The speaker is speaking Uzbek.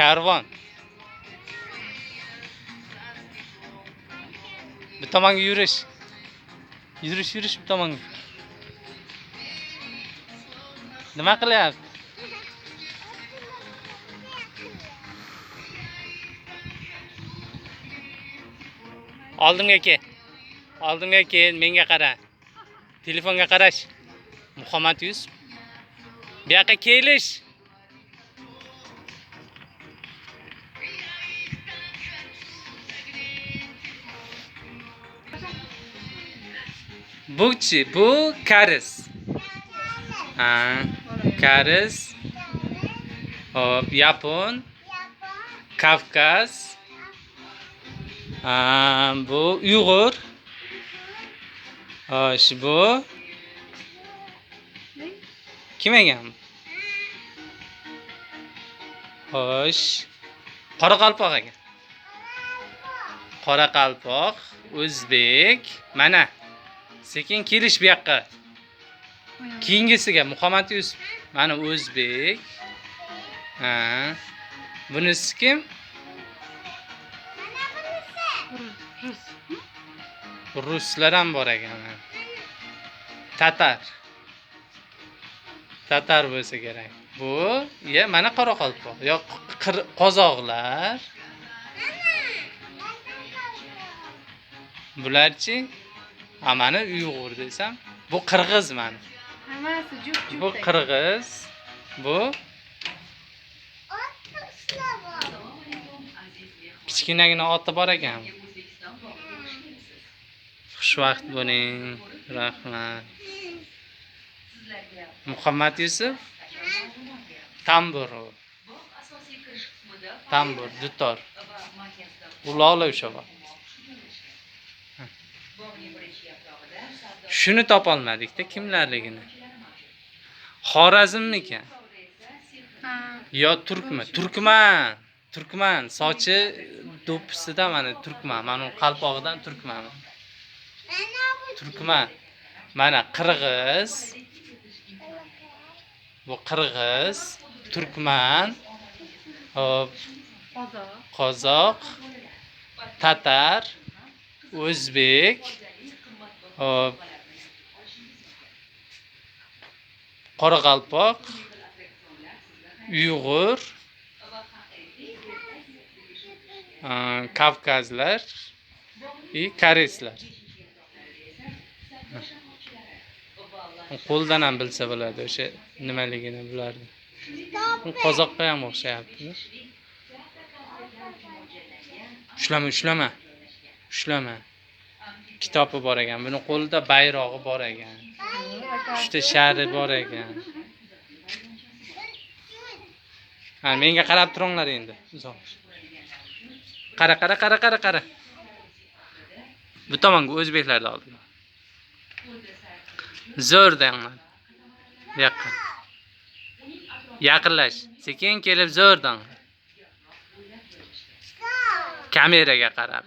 Karvon. Bu tomonga yurish. Yurish bu tomonga. Nima qilyapti? Oldinga kel, menga qara. Telefonga qarash. Muhammad Yusuf. Bu yoqqa kelish. Bu kariz. Kariz. Hop, Yapon. Kavkaz. Bu Uyg'ur. Xo'sh, bu kim ekan? Xo'sh, Qoraqalpoq ekan. Qoraqalpoq, O'zbek. Mana. Sekin kelish bu yoqqa. Keyingisiga Muhammad Yusuf. Mana O'zbek. Bunisi kim? Ruslar ham bor ekan. Tatar bo'lsa kerak. Bu, mana Qoraqalpoq. Yo'q, qozoqlar. Bularchi? Mana Uyg'ur desam, bu qirg'iz mana. Hammasi jup-jup. Bu qirg'iz. Bu kichkinagina oti bor ekan. Xushvaqt bo'ling. Rahmat. Muhammad Yusuf. Tambur, dutor. Ulovla o'sha bor. Shuni topolmadik-da, kimlarligini. Xorazmmikan? Yo turkmi? Turkman. Sochi do'ppisida mana turkman. Mana qalpog'idan turkman. Turkman. Mana qirg'iz. Bu qirg'iz, turkman, hop, qozoq, tatar, o'zbek, hop, qoraqalpoq, uyg'ur, kavkazlar va koreyslar. Qo'ldan ham bilsa bo'ladi o'sha nimaligini bularni. Bu qozoqqa ham o'xshayapti. Ushlama. Kitobi bor ekan. Buni qo'lida bayrog'i bor ekan. Uchta shari bor ekan. Menga qarab turinglar endi. Qara. Bu tomonga o'zbeklarni oldim. Zo'r denglar. Yaqinlash. Sekin kelib zo'r deng. Kameraga qarab.